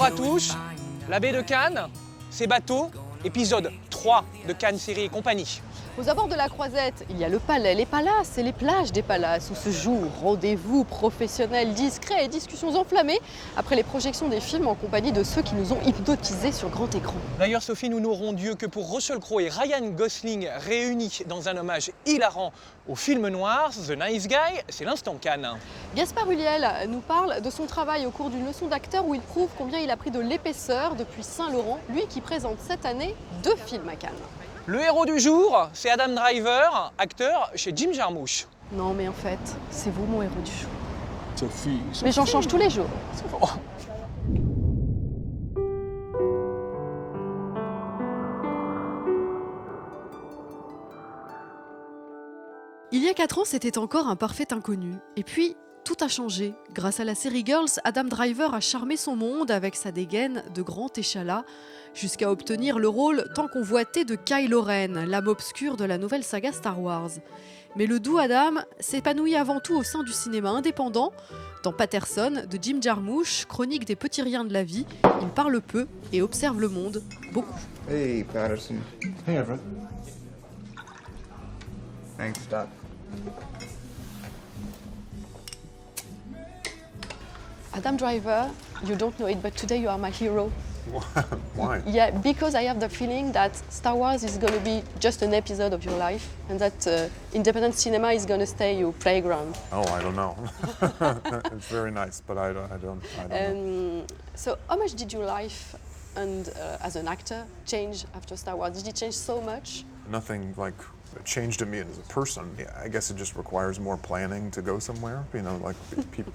Bonjour à tous, la baie de Cannes, c'est bateau, épisode 3 de Cannes Série et compagnie. Aux abords de la Croisette, il y a le palais, les palaces et les plages des palaces où se jouent rendez-vous professionnels discrets et discussions enflammées après les projections des films en compagnie de ceux qui nous ont hypnotisés sur grand écran. D'ailleurs Sophie, nous n'aurons Dieu que pour Russell Crowe et Ryan Gosling réunis dans un hommage hilarant au film noir, The Nice Guy, c'est l'instant Cannes. Gaspard Ulliel nous parle de son travail au cours d'une leçon d'acteur où il prouve combien il a pris de l'épaisseur depuis Saint-Laurent, lui qui présente cette année 2 films à Cannes. Le héros du jour, c'est Adam Driver, acteur chez Jim Jarmusch. Non mais en fait, c'est vous mon héros du jour. Sophie. Mais j'en change tous les jours. Oh. Il y a 4 ans, c'était encore un parfait inconnu. Et puis, tout a changé. Grâce à la série Girls, Adam Driver a charmé son monde avec sa dégaine de grand échalas, jusqu'à obtenir le rôle tant convoité de Kylo Ren, l'âme obscure de la nouvelle saga Star Wars. Mais le doux Adam s'épanouit avant tout au sein du cinéma indépendant. Dans Patterson, de Jim Jarmusch, chronique des petits riens de la vie, il parle peu et observe le monde beaucoup. Hey, Patterson. Hey, Everett. Thanks, Doc. Adam Driver, you don't know it, but today you are my hero. Why? Yeah, because I have the feeling that Star Wars is going to be just an episode of your life, and that independent cinema is going to stay your playground. Oh, I don't know. It's very nice, but I don't know. So, how much did your life and as an actor change after Star Wars? Did it change so much? Nothing like changed in me as a person. Yeah, I guess it just requires more planning to go somewhere. You know, like people,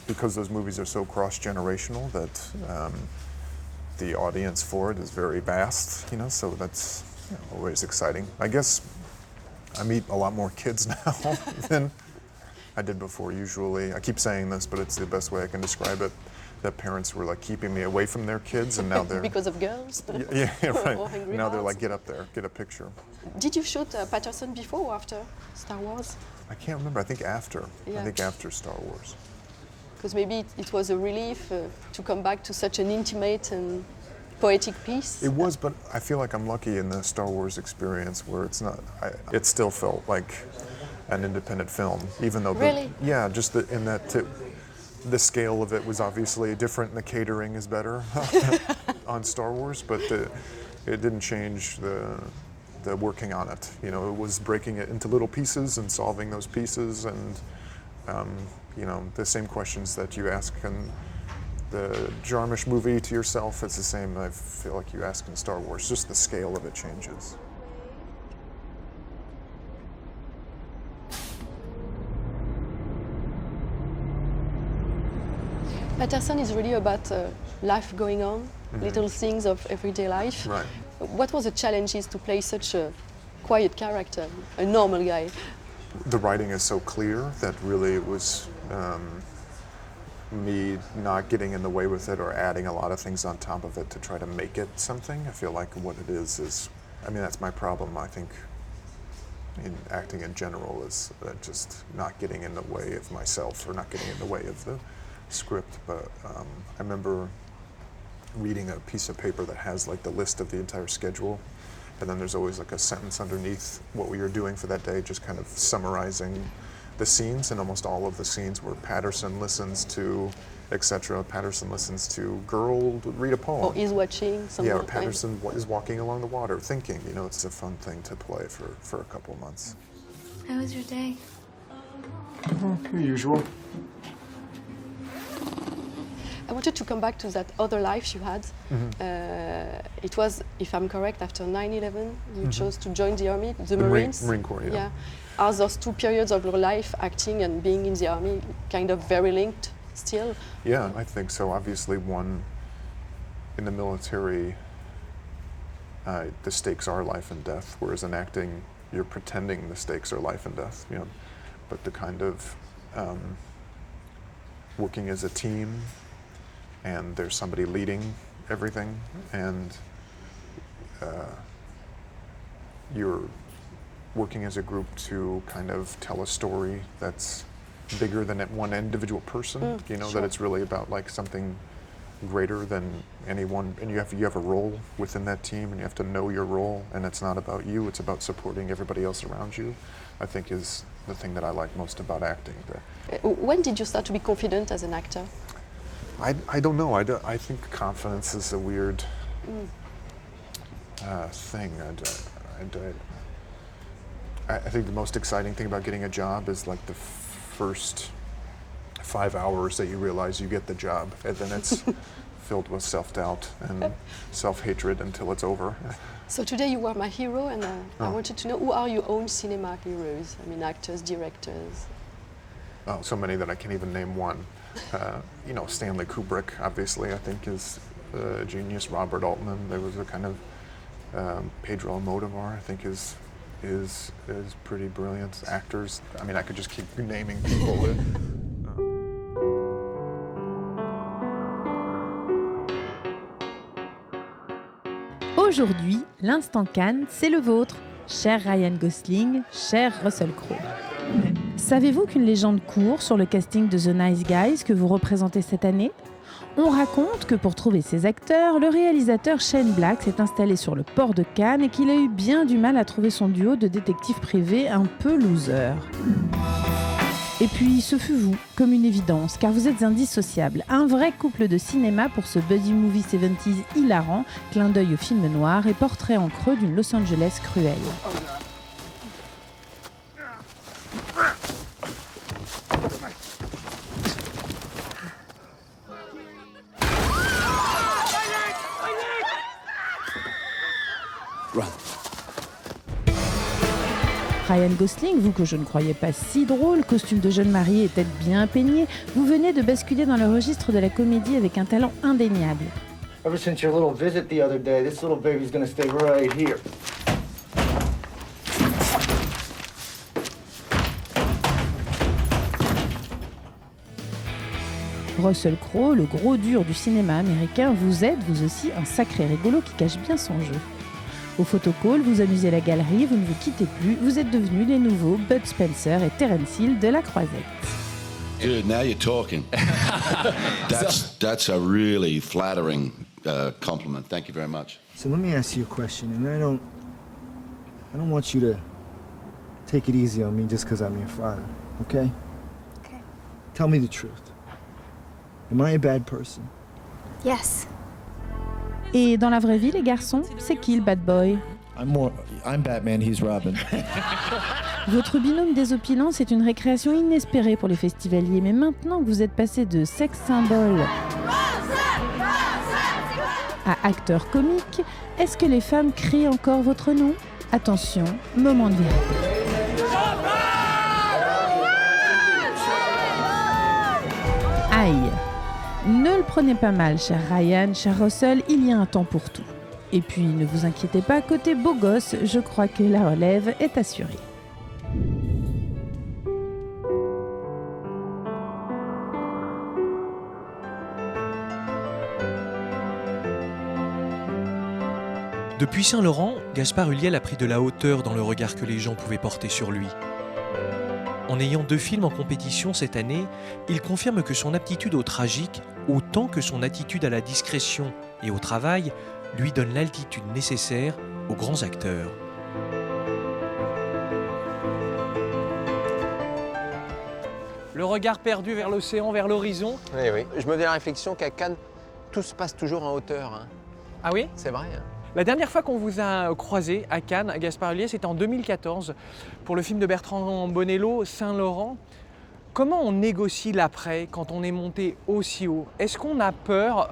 because those movies are so cross-generational that the audience for it is very vast. You know, so that's always exciting. I guess I meet a lot more kids now than I did before. Usually, I keep saying this, but it's the best way I can describe it. That parents were like keeping me away from their kids, and now they're because of girls. yeah, right. Or Angry Now they're Hearts. like, get up there, get a picture. Did you shoot Patterson before or after Star Wars? I can't remember. I think after. Yeah. I think after Star Wars. Because maybe it was a relief to come back to such an intimate and poetic piece. It was, but I feel like I'm lucky in the Star Wars experience where it's not. It still felt like an independent film, even though. Really? Yeah, just in that. The scale of it was obviously different, and the catering is better on Star Wars, but it didn't change the working on it. You know, it was breaking it into little pieces and solving those pieces, and you know, the same questions that you ask in the Jarmusch movie to yourself, it's the same I feel like you ask in Star Wars, just the scale of it changes. Patterson is really about life going on, little things of everyday life. Right. What was the challenges to play such a quiet character, a normal guy? The writing is so clear that really it was me not getting in the way with it or adding a lot of things on top of it to try to make it something. I feel like what it is, I mean, that's my problem, I think, in acting in general, is just not getting in the way of myself or not getting in the way of the script. But I remember reading a piece of paper that has like the list of the entire schedule, and then there's always like a sentence underneath what we were doing for that day, just kind of summarizing the scenes, and almost all of the scenes where Patterson listens to, etc. Patterson listens to girl read a poem. Or is watching something? Yeah, or Patterson is walking along the water thinking. You know, it's a fun thing to play for a couple of months. How was your day? The usual. I wanted to come back to that other life you had. It was, if I'm correct, after 9/11, you chose to join the army, the Marines. Marine Corps, yeah. Are those 2 periods of your life, acting and being in the army, kind of very linked still? Yeah, I think so. Obviously, one, in the military, the stakes are life and death, whereas in acting, you're pretending the stakes are life and death, you know. But the kind of working as a team, and there's somebody leading everything, and you're working as a group to kind of tell a story that's bigger than one individual person, you know, sure. that it's really about like something greater than anyone, and you have a role within that team, and you have to know your role, and it's not about you, it's about supporting everybody else around you, I think is the thing that I like most about acting. When did you start to be confident as an actor? I don't know. I think confidence is a weird thing. I think the most exciting thing about getting a job is like the first 5 hours that you realize you get the job, and then it's filled with self-doubt and self-hatred until it's over. So today you were my hero, and I wanted to know, who are your own cinema heroes? I mean, actors, directors. Oh, so many that I can't even name one. Stanley Kubrick, obviously, I think is a genius. Robert Altman, there was a kind of Pedro Almodovar, I think is pretty brilliant. Actors, I mean, I could just keep naming people. Aujourd'hui, l'instant Cannes, c'est le vôtre, cher Ryan Gosling, cher Russell Crowe. Savez-vous qu'une légende court sur le casting de The Nice Guys que vous représentez cette année ? On raconte que pour trouver ses acteurs, le réalisateur Shane Black s'est installé sur le port de Cannes et qu'il a eu bien du mal à trouver son duo de détectives privés un peu loser. Et puis, ce fut vous, comme une évidence, car vous êtes indissociables. Un vrai couple de cinéma pour ce buddy movie 70s hilarant, clin d'œil au film noir et portrait en creux d'une Los Angeles cruelle. Ryan Gosling, vous que je ne croyais pas si drôle, costume de jeune marié et tête bien peignée, vous venez de basculer dans le registre de la comédie avec un talent indéniable. Ever since your little visit the other day, this little baby's gonna stay right here. Russell Crowe, le gros dur du cinéma américain, vous êtes, vous aussi, un sacré rigolo qui cache bien son jeu. Au photocall, vous amusez la galerie, vous ne vous quittez plus, vous êtes devenus les nouveaux Bud Spencer et Terence Hill de la Croisette. Good, now you're talking. That's a really flattering compliment. Thank you very much. So let me ask you a question, and I don't want you to take it easy on me just because I'm your father, okay? Okay. Tell me the truth. Am I a bad person? Yes. Et dans la vraie vie, les garçons, c'est qui le bad boy ? I'm Batman, he's Robin. Votre binôme désopilant, c'est une récréation inespérée pour les festivaliers. Mais maintenant que vous êtes passé de sex symbole à acteur comique, est-ce que les femmes crient encore votre nom ? Attention, moment de vérité. Aïe. Ne le prenez pas mal, cher Ryan, cher Russell, il y a un temps pour tout. Et puis, ne vous inquiétez pas, côté beau gosse, je crois que la relève est assurée. Depuis Saint-Laurent, Gaspard Ulliel a pris de la hauteur dans le regard que les gens pouvaient porter sur lui. En ayant 2 films en compétition cette année, il confirme que son aptitude au tragique, autant que son attitude à la discrétion et au travail, lui donne l'altitude nécessaire aux grands acteurs. Le regard perdu vers l'océan, vers l'horizon. Oui, oui. Je me fais la réflexion qu'à Cannes, tout se passe toujours en hauteur. Hein. Ah oui ? C'est vrai. Hein. La dernière fois qu'on vous a croisé à Cannes, à Gaspard Ulliel, c'était en 2014, pour le film de Bertrand Bonello, Saint-Laurent. Comment on négocie l'après quand on est monté aussi haut ? Est-ce qu'on a peur,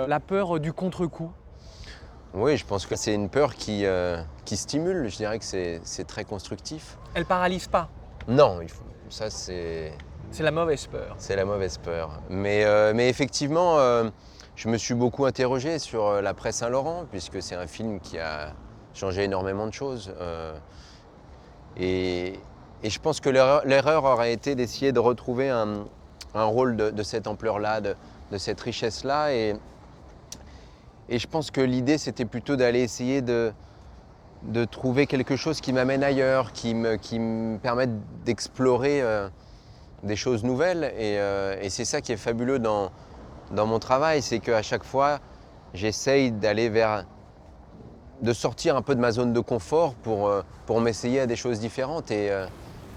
la peur du contre-coup ? Oui, je pense que c'est une peur qui stimule. Je dirais que c'est très constructif. Elle paralyse pas ? Non, ça c'est... C'est la mauvaise peur. C'est la mauvaise peur. Mais effectivement, je me suis beaucoup interrogé sur l'après Saint-Laurent, puisque c'est un film qui a changé énormément de choses. Et je pense que l'erreur aurait été d'essayer de retrouver un rôle de cette ampleur-là, de cette richesse-là. Et je pense que l'idée, c'était plutôt d'aller essayer de trouver quelque chose qui m'amène ailleurs, qui me permette d'explorer des choses nouvelles. Et c'est ça qui est fabuleux dans dans mon travail, c'est qu'à chaque fois, j'essaye de sortir un peu de ma zone de confort pour m'essayer à des choses différentes et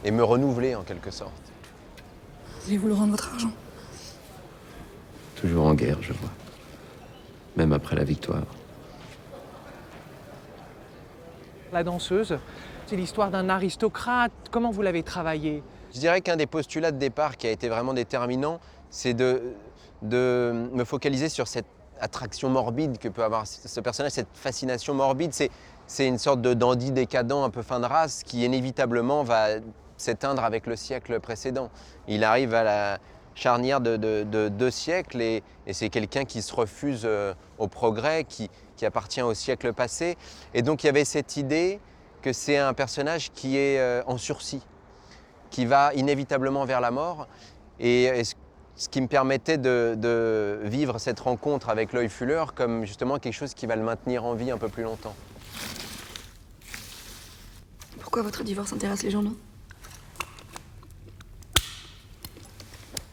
me renouveler en quelque sorte. Voulez-vous le rendre votre argent? Toujours en guerre, je vois. Même après la victoire. La danseuse, c'est l'histoire d'un aristocrate. Comment vous l'avez travaillé? Je dirais qu'un des postulats de départ qui a été vraiment déterminant, c'est de me focaliser sur cette attraction morbide que peut avoir ce personnage, cette fascination morbide. C'est une sorte de dandy décadent, un peu fin de race, qui inévitablement va s'éteindre avec le siècle précédent. Il arrive à la charnière de 2 siècles et c'est quelqu'un qui se refuse au progrès, qui appartient au siècle passé. Et donc il y avait cette idée que c'est un personnage qui est en sursis, qui va inévitablement vers la mort. Et ce qui me permettait de vivre cette rencontre avec l'œil Fuller comme justement quelque chose qui va le maintenir en vie un peu plus longtemps. Pourquoi votre divorce intéresse les journaux?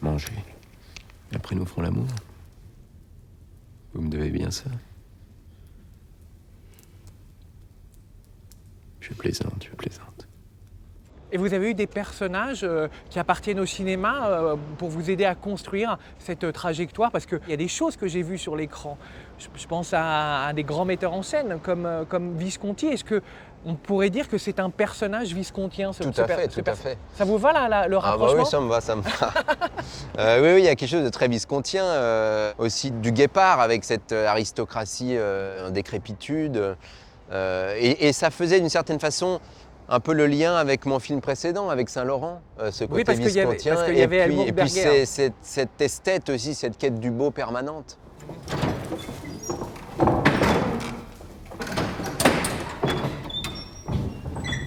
Manger. Après, nous ferons l'amour. Vous me devez bien ça. Je plaisante. Et vous avez eu des personnages qui appartiennent au cinéma pour vous aider à construire cette trajectoire? Parce qu'il y a des choses que j'ai vues sur l'écran. Je pense à des grands metteurs en scène comme Visconti. Est-ce qu'on pourrait dire que c'est un personnage viscontien? Tout à fait. Ça vous va le rapprochement? Ah bah oui, ça me va. Oui, il y a quelque chose de très viscontien. Aussi du Guépard avec cette aristocratie en décrépitude. Et ça faisait d'une certaine façon un peu le lien avec mon film précédent, avec Saint-Laurent, ce côté viscontien. Et puis c'est cette esthète aussi, cette quête du beau permanente.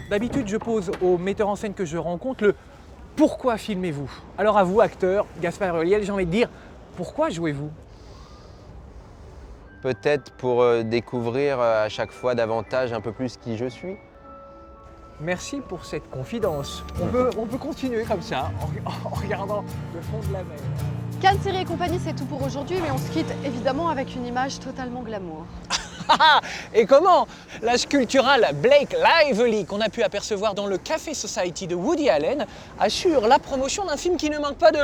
D'habitude, je pose aux metteurs en scène que je rencontre le « Pourquoi filmez-vous » Alors à vous, acteur, Gaspard Ulliel, j'ai envie de dire « Pourquoi jouez-vous » Peut-être pour découvrir à chaque fois davantage un peu plus qui je suis. Merci pour cette confidence. On peut continuer comme ça, en regardant le fond de la mer. Cannes Série et compagnie, c'est tout pour aujourd'hui, mais on se quitte évidemment avec une image totalement glamour. Et comment la sculpturale Blake Lively, qu'on a pu apercevoir dans le Café Society de Woody Allen, assure la promotion d'un film qui ne manque pas de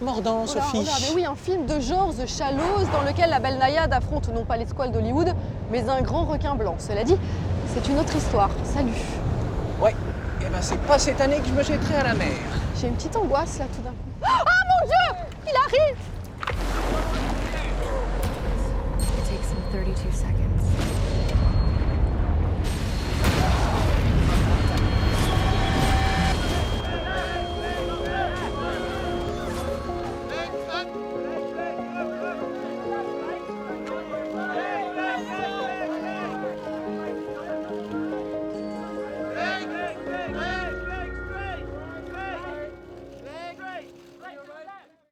mordant, Sophie. Regarde, oui, un film de genre The Shallows, dans lequel la belle naïade affronte non pas les squales d'Hollywood, mais un grand requin blanc. Cela dit, c'est une autre histoire. Salut. Ouais, et ben c'est pas cette année que je me jetterai à la mer. J'ai une petite angoisse là tout d'un coup. Ah mon Dieu! Il arrive! It takes him 32 seconds.